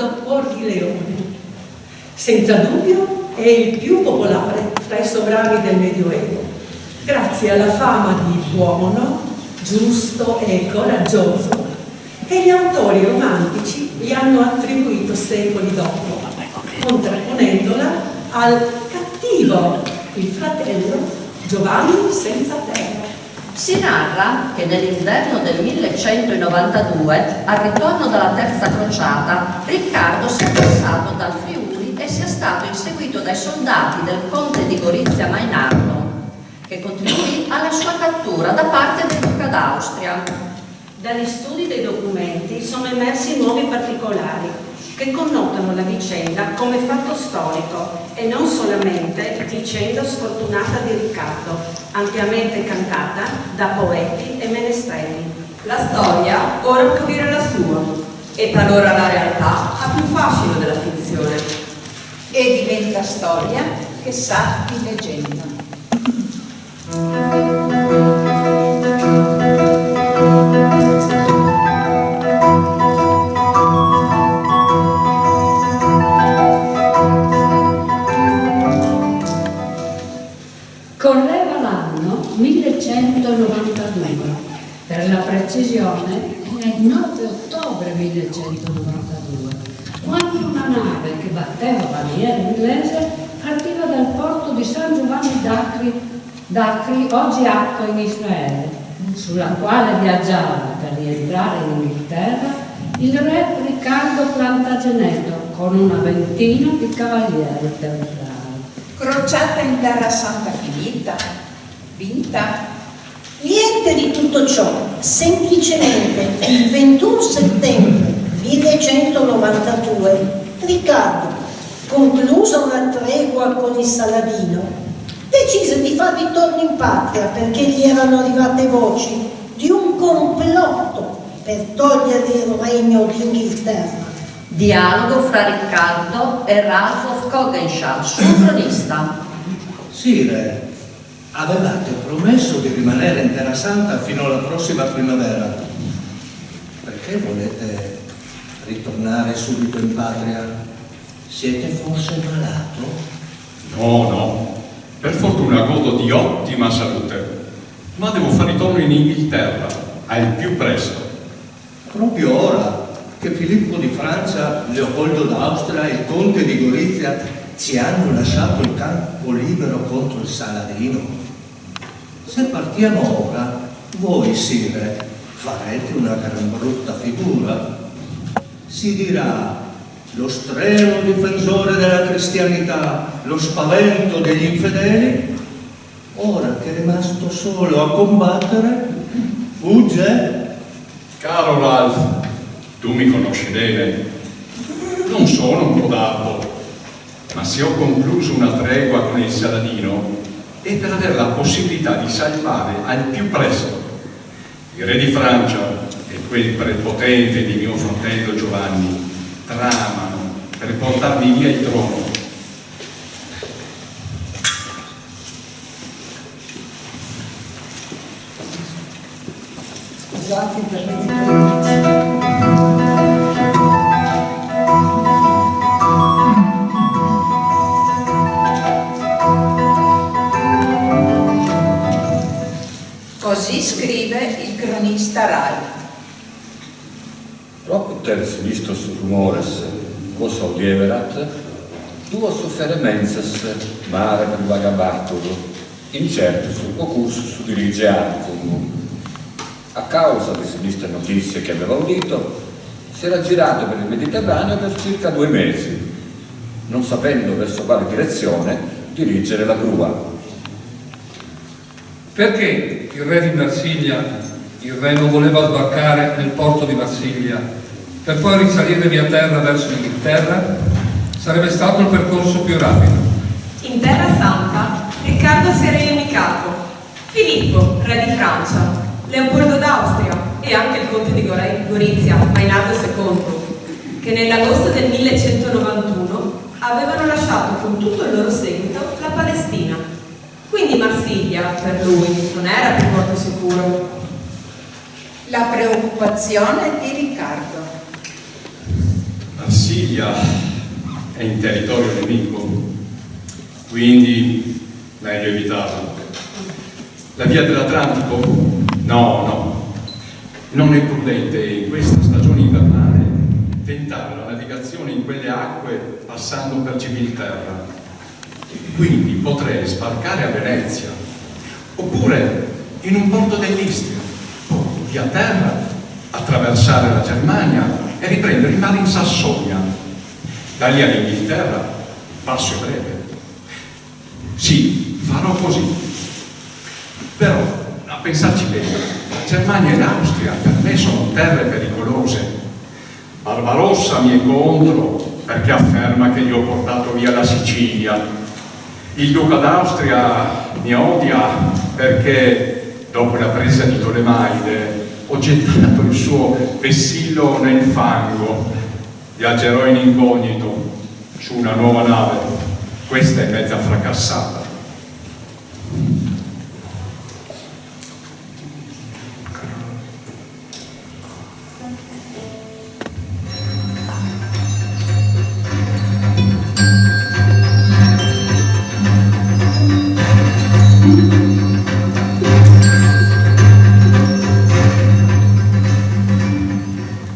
Riccardo Cuor di Leone. Senza dubbio è il più popolare fra i sovrani del Medioevo, grazie alla fama di uomo no, giusto e coraggioso, che gli autori romantici gli hanno attribuito secoli dopo, contrapponendola al cattivo, il fratello Giovanni senza terra. Si narra che nell'inverno del 1192, al ritorno dalla terza crociata, Riccardo sia passato dal Friuli e sia stato inseguito dai soldati del conte di Gorizia Mainardo, che contribuì alla sua cattura da parte del duca d'Austria. Dagli studi dei documenti sono emersi nuovi particolari che connotano la vicenda come fatto storico e non solamente vicenda sfortunata di Riccardo, ampiamente cantata da poeti e menestrelli. La storia ora può dire la sua e talora la realtà ha più fascino della finzione. E diventa storia che sa di leggenda. Correva l'anno 1192, per la precisione era il 9 ottobre 1192, quando una nave che batteva bandiera inglese partiva dal porto di San Giovanni d'Acri, oggi Acco in Israele, sulla quale viaggiava per rientrare in Inghilterra il re Riccardo Plantageneto con una ventina di cavalieri templari. Crociata in terra santa finita, vinta. Niente di tutto ciò, semplicemente il 21 settembre 1192 Riccardo, conclusa una tregua con il Saladino, decise di far ritorno in patria perché gli erano arrivate voci di un complotto per togliere il regno d'Inghilterra. Dialogo fra Riccardo e Ralph of Coggeshall, suo cronista. Sì, re, avevate promesso di rimanere in Terra Santa fino alla prossima primavera. Perché volete ritornare subito in patria? Siete forse malato? No, no. Per fortuna godo di ottima salute, ma devo fare ritorno in Inghilterra al più presto. Proprio ora che Filippo di Francia, Leopoldo d'Austria e il conte di Gorizia ci hanno lasciato il campo libero contro il Saladino. Se partiamo ora, voi, sire, farete una gran brutta figura. Si dirà: lo strenuo difensore della cristianità, lo spavento degli infedeli, ora che è rimasto solo a combattere, fugge. Caro Ralph, tu mi conosci bene. Non sono un codardo, ma se ho concluso una tregua con il Saladino è per avere la possibilità di salvare al più presto il re di Francia e quel prepotente di mio fratello Giovanni. Tramano per portarmi via il trono. Scusate per le interruzioni. Così scrive il cronista Ralph. Proprio terz listos rumores, quos audieverat, duo sufferemensas mare per vagabatur, incertus occursus dirige arcum. A causa di sinistre notizie che aveva udito, si era girato per il Mediterraneo per circa 2 mesi, non sapendo verso quale direzione dirigere la prua. Perché il re di Marsiglia, il re non voleva sbarcare nel porto di Marsiglia per poi risalire via terra verso l'Inghilterra? Sarebbe stato il percorso più rapido. In Terra Santa Riccardo si era inimicato Filippo, re di Francia, Leopoldo d'Austria e anche il conte di Gorizia, Mainardo II, che nell'agosto del 1191 avevano lasciato con tutto il loro seguito la Palestina. Quindi Marsiglia, per lui, non era più porto sicuro. La preoccupazione di Riccardo. Marsiglia Sicilia è in territorio nemico, quindi meglio evitarlo. La via dell'Atlantico? No, non è prudente in questa stagione invernale tentare la navigazione in quelle acque passando per Gibilterra. Quindi potrei sbarcare a Venezia, oppure in un porto dell'Istria, poi via terra attraversare la Germania e riprendere il mare in Sassonia. Da lì all'Inghilterra passo breve. Sì, farò così. Però, a pensarci bene, la Germania e l'Austria per me sono terre pericolose. Barbarossa mi è contro perché afferma che gli ho portato via la Sicilia. Il duca d'Austria mi odia perché dopo la presa di Tolemaide ho gettato il suo vessillo nel fango. Viaggerò in incognito su una nuova nave. Questa è mezza fracassata.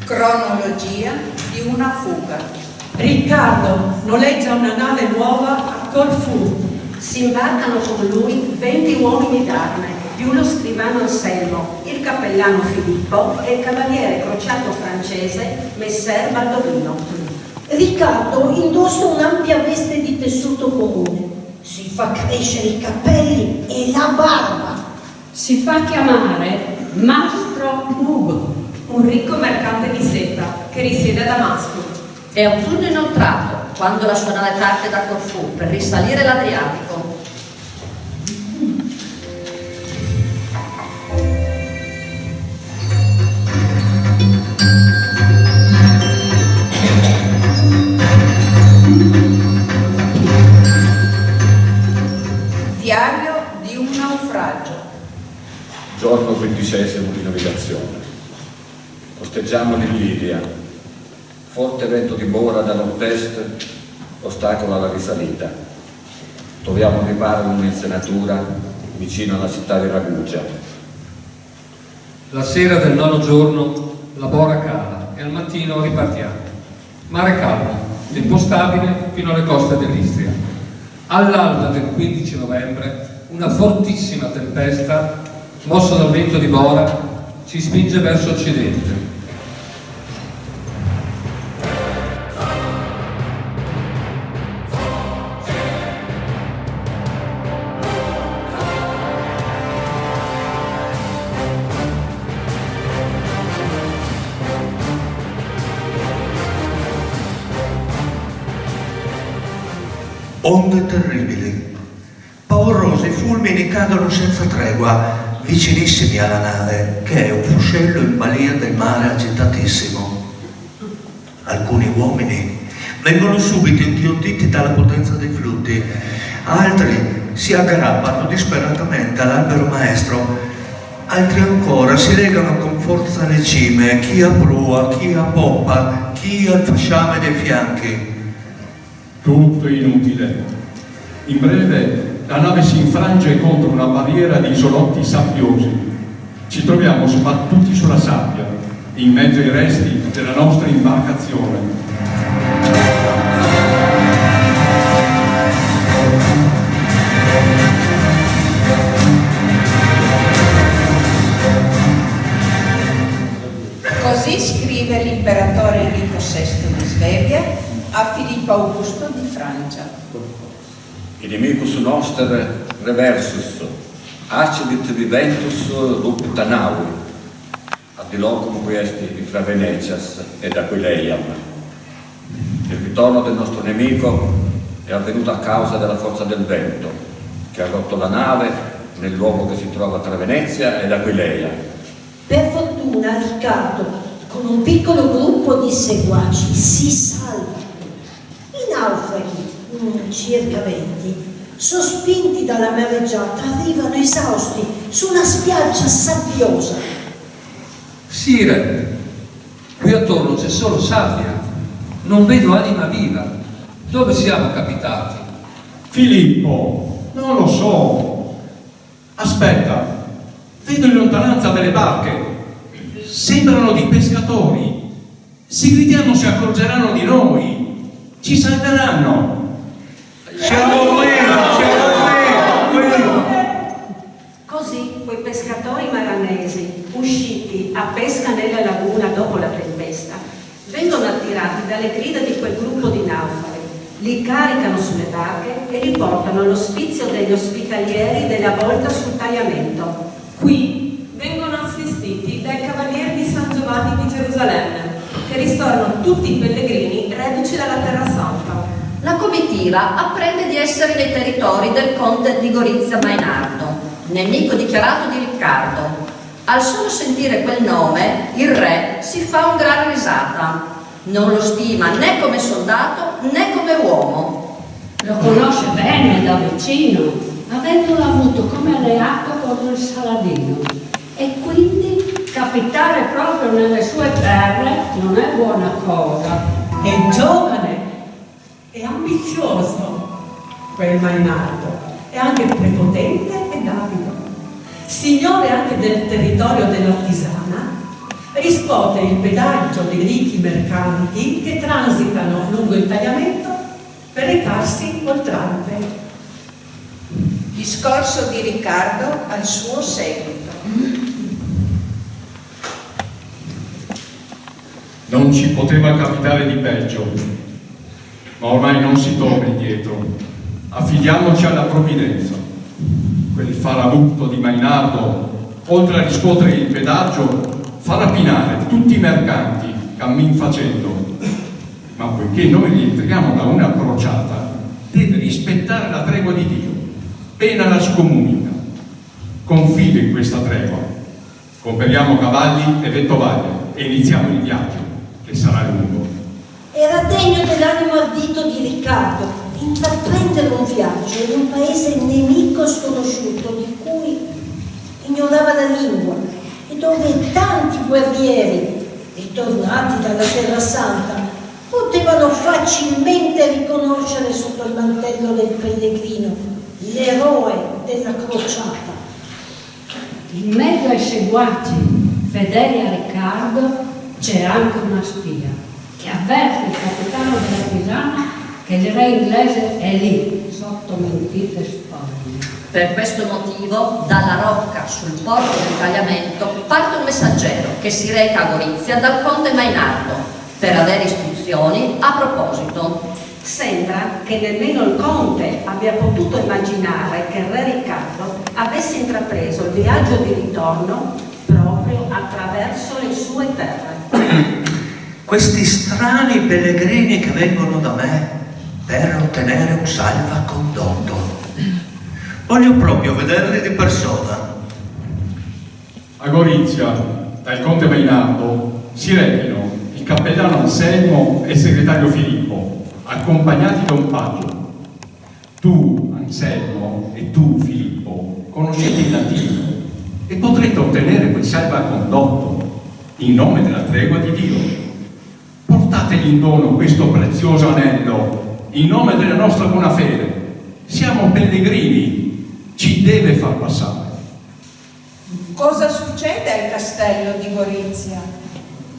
Cronologia di una fuga. Riccardo noleggia una nave nuova a Corfù. Si imbarcano con lui 20 uomini d'arme, più lo scrivano Anselmo, il cappellano Filippo e il cavaliere crociato francese Messer Baldovino. Riccardo indossa un'ampia veste di tessuto comune, si fa crescere i capelli e la barba. Si fa chiamare Mastro Ugo. Un ricco mercante di seta che risiede a Damasco. È autunno inoltrato quando la sua nave parte da Corfù per risalire l'Adriatico. Diario di un naufragio. Giorno 15° di navigazione. Costeggiamo l'Illiria. Forte vento di bora da nord-est ostacola la risalita. Troviamo riparo in un'insenatura vicino alla città di Ragusa. La sera del 9° giorno la bora cala e al mattino ripartiamo. Mare calmo, tempo stabile fino alle coste dell'Istria. All'alba del 15 novembre una fortissima tempesta, mossa dal vento di bora, ci spinge verso occidente. Onde terribili, paurosi fulmini cadono senza tregua, vicinissimi alla nave, che è un fuscello in balia del mare agitatissimo. Alcuni uomini vengono subito inghiottiti dalla potenza dei flutti, altri si aggrappano disperatamente all'albero maestro, altri ancora si legano con forza alle cime, chi a prua, chi a poppa, chi al fasciame dei fianchi. Tutto inutile. In breve, la nave si infrange contro una barriera di isolotti sabbiosi. Ci troviamo sbattuti sulla sabbia, in mezzo ai resti della nostra imbarcazione. Così scrive l'imperatore Enrico VI di Svevia a Filippo Augusto di Francia. Inimicus noster reversus, accidit viventus rupta navi, addilocum quiesti fra Venecias ed Aquileiam. Il ritorno del nostro nemico è avvenuto a causa della forza del vento, che ha rotto la nave nel luogo che si trova tra Venezia ed Aquileia. Per fortuna Riccardo, con un piccolo gruppo di seguaci, si salva. I naufraghi, circa 20, sospinti dalla mareggiata, arrivano esausti su una spiaggia sabbiosa. Sire, qui attorno c'è solo sabbia. Non vedo anima viva. Dove siamo capitati? Filippo, non lo so. Aspetta, vedo in lontananza delle barche. Sembrano di pescatori. Si gridiamo, si accorgeranno di noi. Ci salveranno. Siamo qui. Così quei pescatori maranesi, usciti a pesca nella laguna dopo la tempesta, vengono attirati dalle grida di quel gruppo di naufraghi, li caricano sulle barche e li portano all'ospizio degli ospitalieri della volta sul tagliamento. Qui vengono assistiti dai cavalieri di San Giovanni di Gerusalemme, che ristorano tutti i pellegrini reduci dalla Terra Santa. La comitiva apprende di essere nei territori del conte di Gorizia Mainardo, nemico dichiarato di Riccardo. Al solo sentire quel nome, il re si fa un gran risata. Non lo stima né come soldato né come uomo. Lo conosce bene da vicino, avendolo avuto come alleato contro il Saladino. E quindi capitare proprio nelle sue terre non è buona cosa. È giovane, è ambizioso quel Mainardo, è anche prepotente ed avido. Signore anche del territorio dell'Artisana, riscuote il pedaggio dei ricchi mercanti che transitano lungo il tagliamento per recarsi oltre Alpe. Discorso di Riccardo al suo seguito. Non ci poteva capitare di peggio, ma ormai non si torna indietro. Affidiamoci alla provvidenza. Quel farabutto di Mainardo, oltre a riscuotere il pedaggio, fa rapinare tutti i mercanti cammin facendo. Ma poiché noi rientriamo da una crociata, deve rispettare la tregua di Dio, pena la scomunica. Confido in questa tregua. Comperiamo cavalli e vettovaglie e iniziamo il viaggio, che sarà lungo. Era degno dell'animo ardito di Riccardo intraprendere un viaggio in un paese nemico sconosciuto di cui ignorava la lingua e dove tanti guerrieri, ritornati dalla Terra Santa, potevano facilmente riconoscere sotto il mantello del pellegrino l'eroe della crociata. In mezzo ai seguaci fedeli a Riccardo c'è anche una spia che avverte il capitano della Pisana che il re inglese è lì, sotto mentite spalle. Per questo motivo, dalla rocca sul porto del tagliamento parte un messaggero che si reca a Gorizia dal conte Mainardo per avere istruzioni a proposito. Sembra che nemmeno il conte abbia potuto immaginare che il re Riccardo avesse intrapreso il viaggio di ritorno proprio attraverso le sue terre. Questi strani pellegrini che vengono da me per ottenere un salvacondotto. Voglio proprio vederli di persona. A Gorizia, dal conte Mainardo, si rechino il cappellano Anselmo e il segretario Filippo, accompagnati da un paggio. Tu, Anselmo, e tu, Filippo, conoscete il latino e potrete ottenere quel salvacondotto in nome della tregua di Dio. Portategli in dono questo prezioso anello in nome della nostra buona fede. Siamo pellegrini, ci deve far passare. Cosa succede al castello di Gorizia?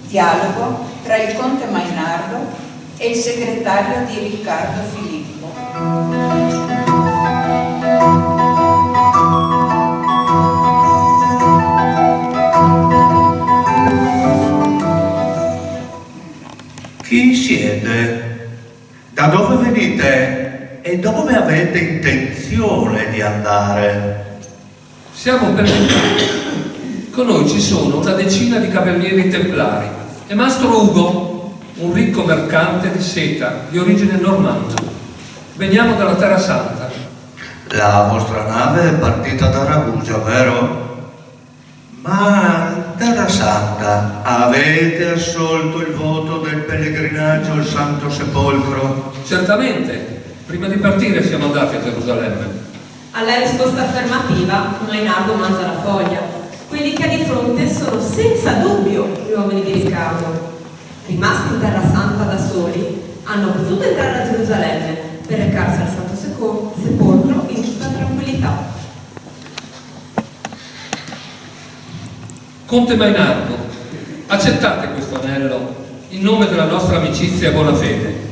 Dialogo tra il conte Mainardo e il segretario di Riccardo Filippo. Chi siete? Da dove venite? E dove avete intenzione di andare? Siamo pellegrini. Con noi ci sono una decina di cavalieri templari e Mastro Ugo, un ricco mercante di seta di origine normanna. Veniamo dalla Terra Santa. La vostra nave è partita da Ragusa, vero? Ma in Terra Santa avete assolto il voto del pellegrinaggio al Santo Sepolcro? Certamente. Prima di partire siamo andati a Gerusalemme. Alla risposta affermativa, Mainardo mangia la foglia. Quelli che ha di fronte sono senza dubbio gli uomini di Riccardo. rimasti in Terra Santa da soli, hanno potuto entrare a Gerusalemme per recarsi al Santo Sepolcro in tutta tranquillità. Conte Mainardo, accettate questo anello in nome della nostra amicizia e buona fede.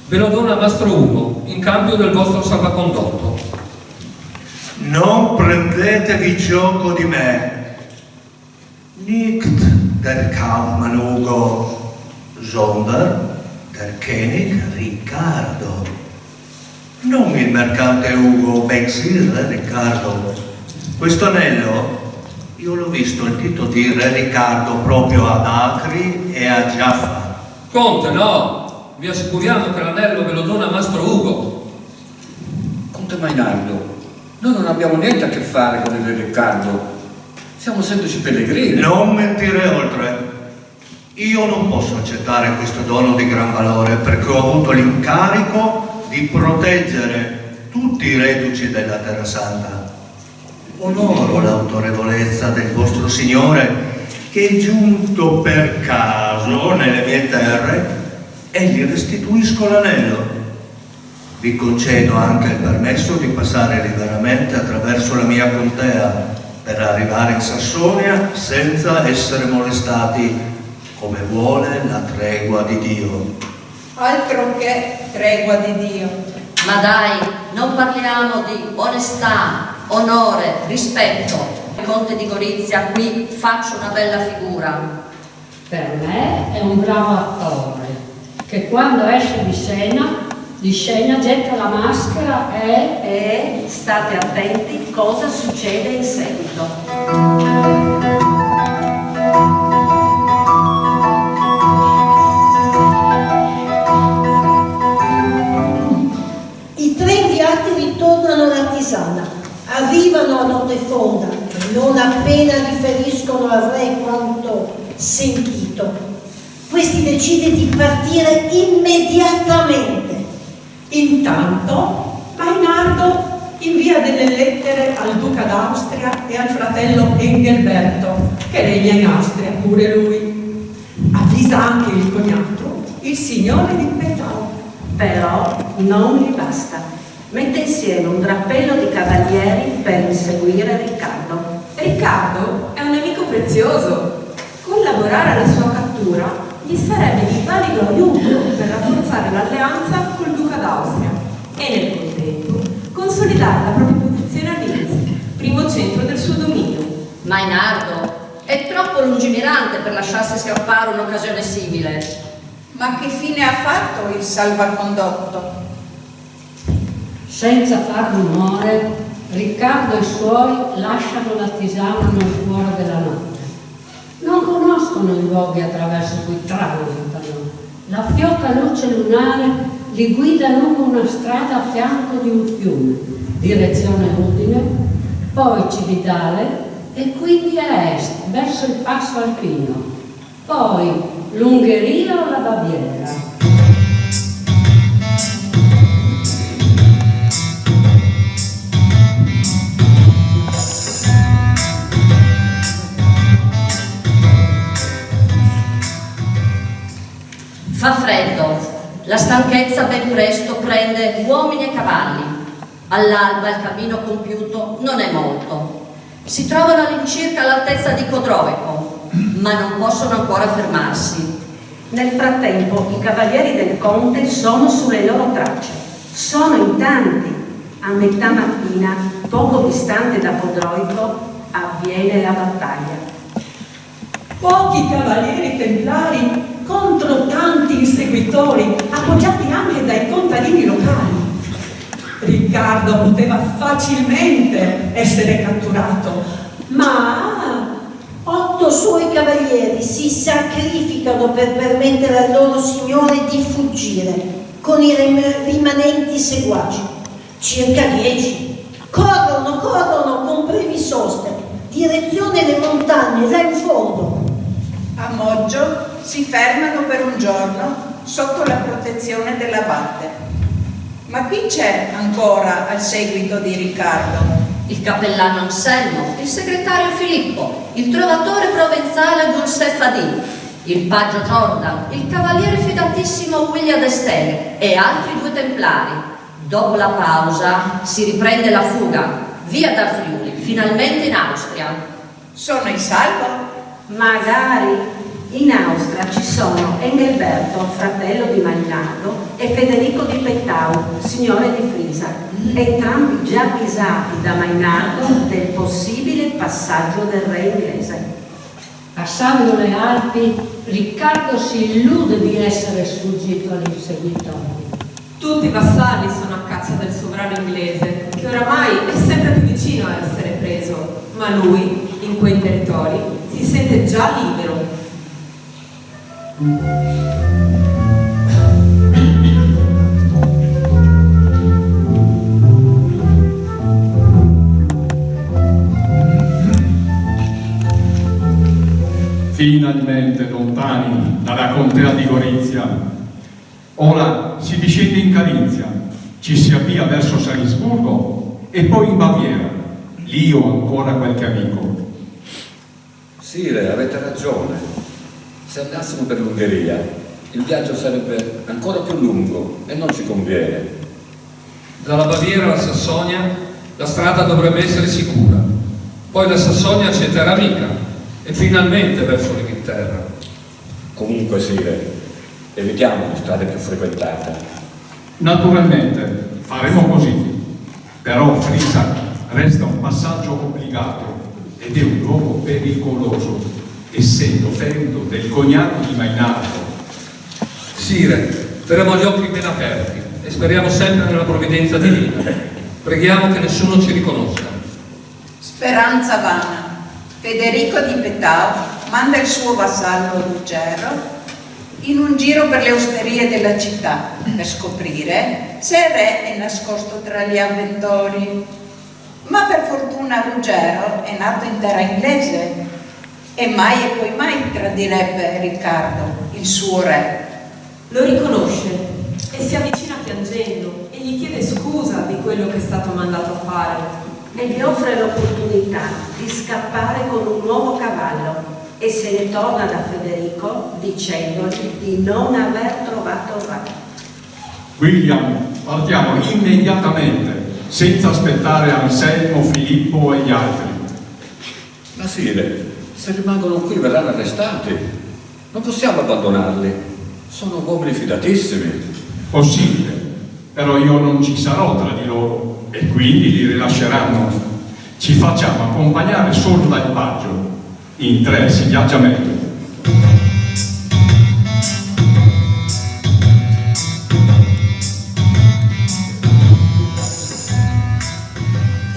Ve lo dona Mastro Ugo in cambio del vostro salvacondotto. Non prendetevi gioco di me. Nicht der Kaufmann Ugo, sondern der König Riccardo. Non il mercante Ugo, bensì il re Riccardo. Questo anello io l'ho visto il dito di re Riccardo proprio ad Acri e a Giaffa. Conte, no! Vi assicuriamo che l'anello ve lo dona Mastro Ugo. Conte Mainardo, noi non abbiamo niente a che fare con il re Riccardo. Siamo semplici pellegrini. Non mentire oltre. Io non posso accettare questo dono di gran valore perché ho avuto l'incarico di proteggere tutti i reduci della Terra Santa. Onoro l'autorevolezza del vostro Signore che è giunto per caso nelle mie terre e gli restituisco l'anello. Vi concedo anche il permesso di passare liberamente attraverso la mia contea per arrivare in Sassonia senza essere molestati, come vuole la tregua di Dio. Altro che tregua di Dio. Ma dai, non parliamo di onestà, onore, rispetto. Il conte di Gorizia qui faccio una bella figura. Per me è un bravo attore che quando esce di scena getta la maschera E state attenti cosa succede in seguito. I tre inviati ritornano alla Tisana, arrivano a notte fonda e non appena riferiscono al re quanto sentito. Questi decide di partire immediatamente. Intanto Mainardo invia delle lettere al duca d'Austria e al fratello Engelberto, che regna in Austria pure lui. Avvisa anche il cognato, il signore di Petau. Però non gli basta. Mette insieme un drappello di cavalieri per inseguire Riccardo. Riccardo è un nemico prezioso. Collaborare alla sua cattura gli sarebbe di valido aiuto per rafforzare l'alleanza col duca d'Austria e nel contempo consolidare la propria posizione a Linz, primo centro del suo dominio. Mainardo è troppo lungimirante per lasciarsi scappare un'occasione simile. Ma che fine ha fatto il salvacondotto? senza far rumore. Riccardo e i suoi lasciano la Tisana nel cuore della notte. Non conoscono i luoghi attraverso cui transitano. La fioca luce lunare li guida lungo una strada a fianco di un fiume, direzione Udine, poi Cividale e quindi a est, verso il passo alpino, poi l'Ungheria o la Baviera. Fa freddo, la stanchezza ben presto prende uomini e cavalli. All'alba il cammino compiuto non è molto. Si trovano all'incirca all'altezza di Codroico, ma non possono ancora fermarsi. Nel frattempo i cavalieri del conte sono sulle loro tracce. Sono in tanti. A metà mattina, poco distante da Codroico, avviene la battaglia. Pochi cavalieri templari contro tanti inseguitori, appoggiati anche dai contadini locali. Riccardo poteva facilmente essere catturato, ma 8 suoi cavalieri si sacrificano per permettere al loro signore di fuggire con i rimanenti seguaci. Circa 10. Corrono con brevi soste, direzione le montagne, là in fondo. A Moggio si fermano per un giorno sotto la protezione dell'abate. Ma qui c'è ancora al seguito di Riccardo Il cappellano Anselmo, il segretario Filippo, il trovatore provenzale Giuseppe Fadì, il paggio Jordan, il cavaliere fidatissimo William Estelle e altri 2 templari. Dopo la pausa si riprende la fuga, via dal Friuli, finalmente in Austria. Sono in salvo? Magari. In Austria ci sono Engelberto, fratello di Mainardo, e Federico di Pettau, signore di Frisia, entrambi già avvisati da Mainardo del possibile passaggio del re inglese. Passando le Alpi, Riccardo si illude di essere sfuggito all'inseguitore. Tutti i vassalli sono a caccia del sovrano inglese, che oramai è sempre più vicino a essere preso, ma lui, in quei territori, si sente già libero. Finalmente lontani dalla contea di Gorizia. Ora si discende in Carinzia, ci si avvia verso Salisburgo e poi in Baviera. Lì ho ancora qualche amico. Sire, avete ragione. Se andassimo per l'Ungheria, il viaggio sarebbe ancora più lungo e non ci conviene. Dalla Baviera alla Sassonia la strada dovrebbe essere sicura, poi la Sassonia c'è terra amica e finalmente verso l'Inghilterra. Comunque, Sire, evitiamo le strade più frequentate. Naturalmente, faremo così. Però Frisia resta un passaggio obbligato ed è un luogo pericoloso, essendo feudo del cognato di Mainardo. Sire, terremo gli occhi ben aperti e speriamo sempre nella provvidenza divina. Preghiamo che nessuno ci riconosca. Speranza vana. Federico di Pettau manda il suo vassallo Ruggero in un giro per le osterie della città per scoprire se il re è nascosto tra gli avventori. Ma per fortuna Ruggero è nato in terra inglese e mai e poi mai tradirebbe Riccardo, il suo re. Lo riconosce e si avvicina piangendo e gli chiede scusa di quello che è stato mandato a fare. E gli offre l'opportunità di scappare con un nuovo cavallo e se ne torna da Federico dicendogli di non aver trovato il re. William, partiamo immediatamente, senza aspettare Anselmo, Filippo e gli altri. Ma Sire, se rimangono qui verranno arrestati. Non possiamo abbandonarli. Sono uomini fidatissimi. Possibile, però io non ci sarò tra di loro e quindi li rilasceranno. Ci facciamo accompagnare solo dal paggio. In 3 si viaggia meglio.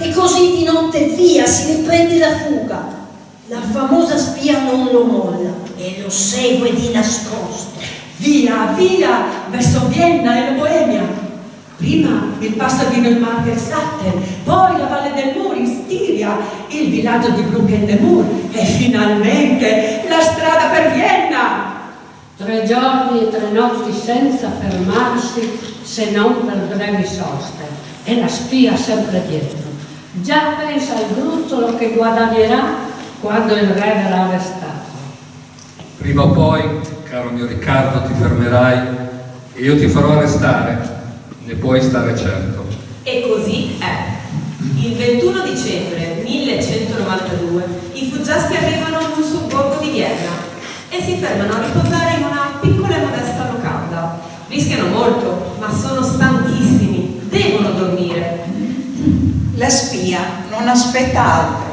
E così di notte via si riprende la fuga. La famosa spia non lo molla e lo segue di nascosto. Via, via, verso Vienna e la Boemia. Prima il passo di Neumarkt-Satten, poi la Valle del Mur in Stiria, il villaggio di Brucken-de-Mur e finalmente la strada per Vienna. 3 giorni e 3 notti senza fermarsi se non per brevi soste e la spia sempre dietro. Già pensa al gruzzolo che guadagnerà quando il re verrà arrestato. Prima o poi, caro mio Riccardo, ti fermerai e io ti farò arrestare, ne puoi stare certo. E così è. Il 21 dicembre 1192 i fuggiaschi arrivano in un sobborgo di Vienna e si fermano a riposare in una piccola e modesta locanda. Rischiano molto, ma sono stanchissimi, devono dormire. La spia non aspetta altro.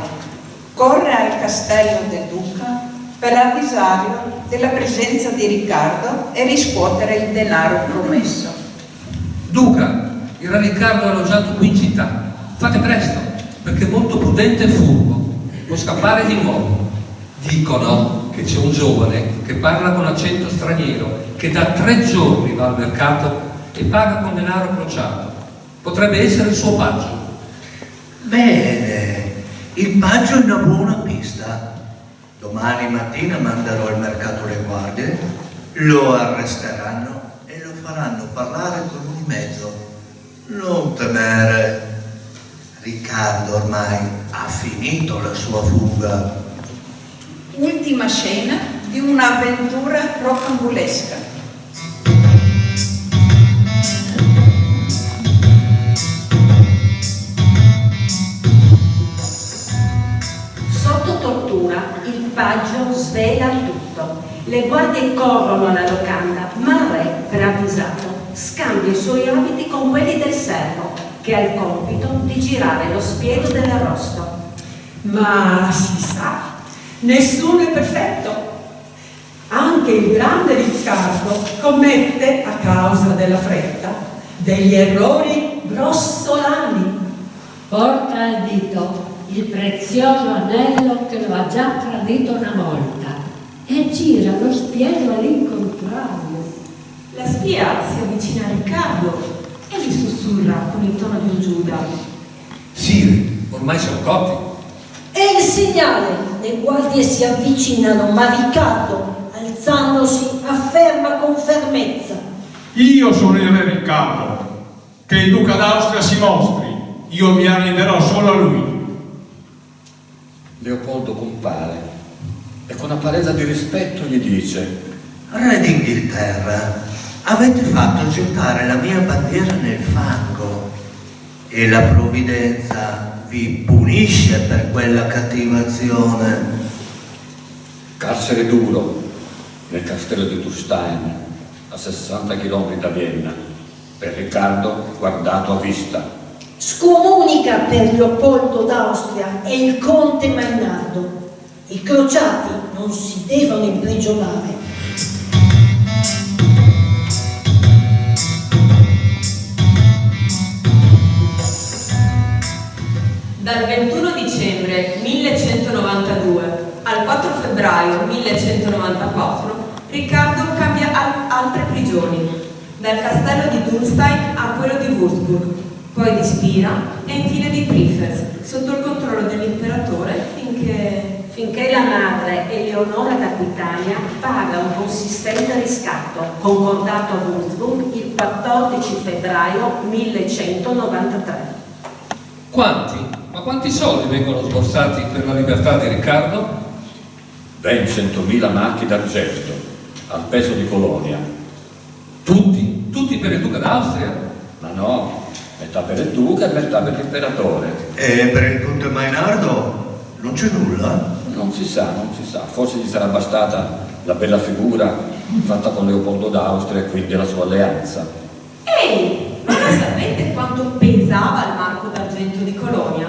Corre al castello del duca per avvisarlo della presenza di Riccardo e riscuotere il denaro promesso. Duca, il re Riccardo è alloggiato qui in città. Fate presto, perché è molto prudente e furbo. Può scappare di nuovo. Dicono che c'è un giovane che parla con accento straniero, che da 3 giorni va al mercato e paga con denaro crociato. Potrebbe essere il suo paggio. Bene, il paggio è una buona pista. Domani mattina manderò al mercato le guardie, lo arresteranno e lo faranno parlare con un mezzo. Non temere, Riccardo ormai ha finito la sua fuga. Ultima scena di un'avventura rocambolesca. Sotto tortura il paggio svela tutto. Le guardie corrono alla locanda, ma il re, preavvisato, scambia i suoi abiti con quelli del servo, che ha il compito di girare lo spiedo dell'arrosto. Ma si sa, nessuno è perfetto. Anche il grande Riccardo commette, a causa della fretta, degli errori grossolani. Porta al dito il prezioso anello che lo ha già tradito una volta e gira lo spiedo all'incontrario. La spia si avvicina a Riccardo e gli sussurra con il tono di un Giuda. Sì, ormai siamo cotti. È il segnale, le guardie si avvicinano, ma Riccardo, alzandosi, afferma con fermezza: Io sono il re Riccardo, che il duca d'Austria si mostri, io mi arrenderò solo a lui. Leopoldo compare e con apparenza di rispetto gli dice: Re d'Inghilterra, avete fatto gettare la mia bandiera nel fango e la provvidenza vi punisce per quella cattiva azione. Carcere duro nel castello di Turstein, a 60 km da Vienna, per Riccardo guardato a vista. Scomunica per Leopoldo d'Austria e il conte Mainardo. I crociati non si devono imprigionare. Dal 21 dicembre 1192 al 4 febbraio 1194 Riccardo cambia altre prigioni, dal castello di Dürnstein a quello di Würzburg, poi di Spira e infine di Prifez, sotto il controllo dell'imperatore finché la madre Eleonora d'Aquitania paga un consistente riscatto, concordato a Würzburg il 14 febbraio 1193. Quanti? Ma quanti soldi vengono sborsati per la libertà di Riccardo? Ben 100.000 marchi d'argento, al peso di colonia. Tutti? Tutti per il duca d'Austria? Ma no, metà per il duca e metà per l'imperatore. E per il conte Mainardo non c'è nulla? Non si sa, forse gli sarà bastata la bella figura fatta con Leopoldo d'Austria e quindi la sua alleanza. Ehi, ma lo sapete quanto pesava il marco d'argento di Colonia?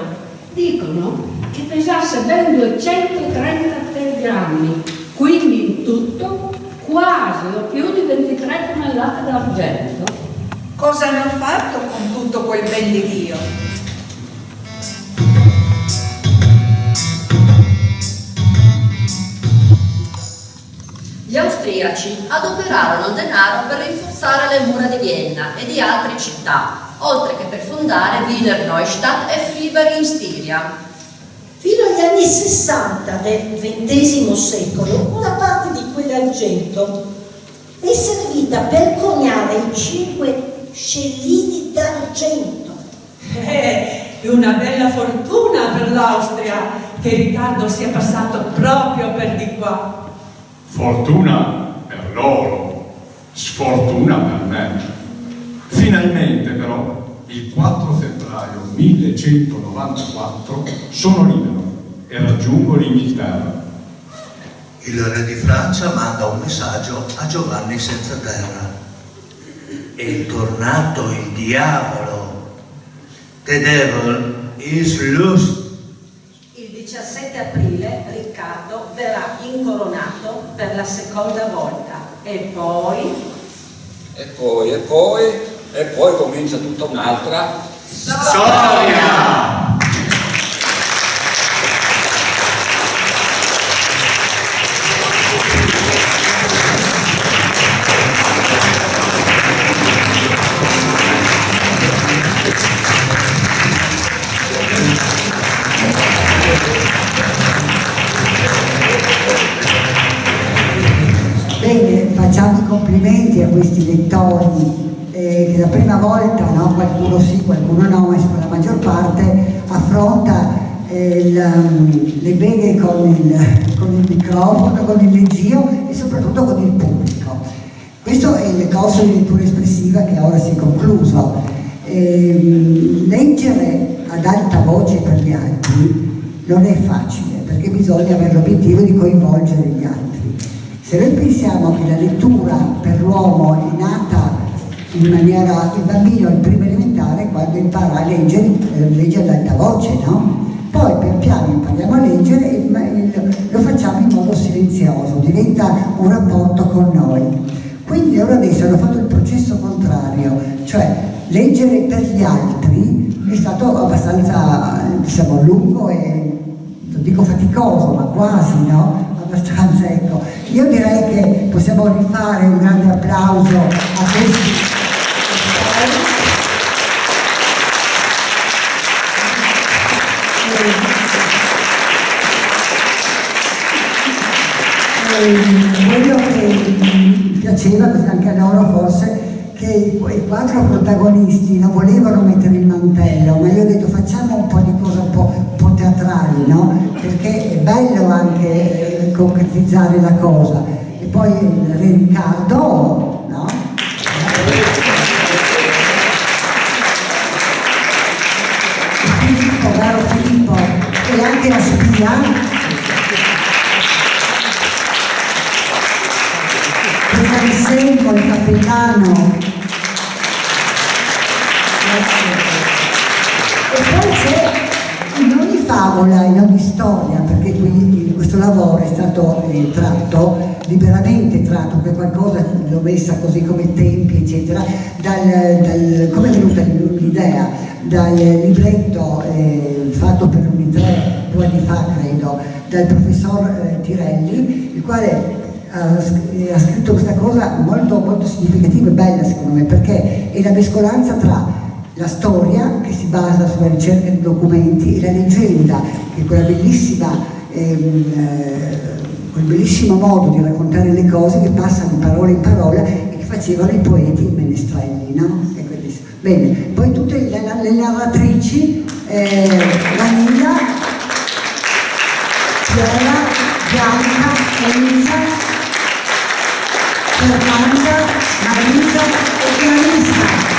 Dicono che pesasse ben 233 grammi, quindi in tutto quasi o più di 23 tonnellate d'argento. Cosa hanno fatto con tutto quel ben di Dio? Gli austriaci adoperarono il denaro per rinforzare le mura di Vienna e di altre città, oltre che per fondare Wiener Neustadt e Freiberg in Stiria. Fino agli anni 60 del XX secolo, una parte di quell'argento è servita per coniare i 5 scellini d'argento. È una bella fortuna per l'Austria che Riccardo sia passato proprio per di qua. Fortuna per loro, sfortuna per me. Finalmente però, il 4 febbraio 1194 sono libero e raggiungo l'Inghilterra. Il re di Francia manda un messaggio a Giovanni senza terra. È tornato il diavolo. The devil is loose. Il 17 aprile Riccardo verrà incoronato per la seconda volta e poi comincia tutta un'altra Storia! Bene, facciamo i complimenti a questi lettori che la prima volta, no, qualcuno sì, qualcuno no, ma la maggior parte affronta le beghe con il microfono, con il leggio e soprattutto con il pubblico. Questo è il corso di lettura espressiva che ora si è concluso. Leggere ad alta voce per gli altri non è facile, perché bisogna avere l'obiettivo di coinvolgere gli altri. Se noi pensiamo che la lettura per l'uomo è nata in maniera, il bambino il primo elementare quando impara a leggere, legge ad alta voce, no? Poi pian piano impariamo a leggere e lo facciamo in modo silenzioso, diventa un rapporto con noi. Quindi loro adesso hanno fatto il processo contrario, cioè leggere per gli altri è stato abbastanza, diciamo, lungo e non dico faticoso, ma quasi, no? Abbastanza, ecco. Io direi che possiamo rifare un grande applauso a questi. Quello che mi piaceva, così anche a loro forse, che i 4 protagonisti non volevano mettere il mantello, ma io ho detto facciamo un po' di cose un po' teatrali, no? Perché è bello anche concretizzare la cosa. E poi Re Riccardo, no? Filippo, caro Filippo, e anche la spia. Il capitano. E poi c'è in ogni favola, in ogni storia, perché quindi questo lavoro è stato tratto, liberamente tratto, per qualcosa l'ho messa così come tempi, eccetera, come è venuta l'idea, dal libretto fatto per l'Uni3 2 anni fa, credo, dal professor Tirelli, il quale ha scritto questa cosa molto, molto significativa e bella secondo me, perché è la mescolanza tra la storia che si basa sulla ricerca di documenti e la leggenda, che è quel bellissimo modo di raccontare le cose che passano di parola in parola e che facevano i poeti e i menestrelli, no? È bellissimo. Bene, poi tutte le narratrici, Vanilla, Chiara, Bianca, Elisa, Fernanda, Marisa e Clarissa.